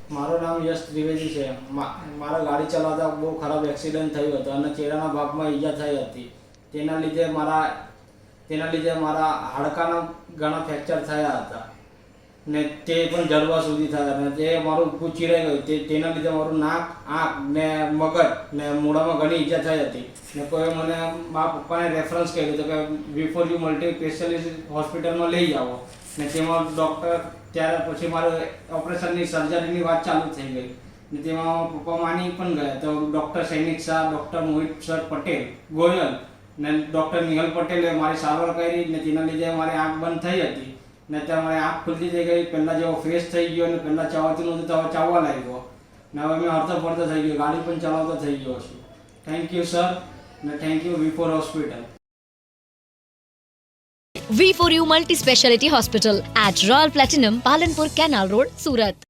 મારું નામ યશ ત્રિવેદી છે. મારા ગાડી ચલાવતા બહુ ખરાબ એક્સિડન્ટ થયો હતો અને ચહેરાના ભાગમાં ઈજા થઈ હતી. તેના લીધે મારા હાડકાના ઘણા ફ્રેક્ચર થયા હતા ને તે પણ જડવા સુધી થયા અને તે મારું ઊભું ચીરાઈ ગયું. તેના લીધે મારું નાક, આંખ ને મગજ ને મોઢામાં ઘણી ઈજા થઈ હતી ને કોઈ મને મારા પપ્પાને રેફરન્સ કર્યું હતું કે V4U મલ્ટી સ્પેશિયાલિસ્ટ હોસ્પિટલમાં લઈ જાઓ ને તેમાં ડૉક્ટર ત્યાર પછી મારે ઓપરેશનની સર્જરીની વાત ચાલુ થઈ ગઈ ને તેમાં પપ્પા માની પણ ગયા. તો ડૉક્ટર સૈનિક શાહ, ડૉક્ટર મોહિત સર પટેલ ગોયલ ને ડૉક્ટર નિહલ પટેલે મારી સારવાર કરી ને તેના લીધે મારી આંખ બંધ થઈ હતી ને ત્યાં મારી આંખ ખુલતી થઈ ગઈ. પહેલાં જેવો ફ્રેશ થઈ ગયો ને પહેલાં ચાવતું નહોતું તો હવે ચાવવા લાગ્યો ને હવે મેં હરતો ફરતો થઈ ગયો, ગાડી પણ ચલાવતો થઈ ગયો છું. થેન્ક યુ સર ને thank you V4 hospital. V4U Multi Speciality Hospital at Royal Platinum, Palanpur Canal Road, Surat.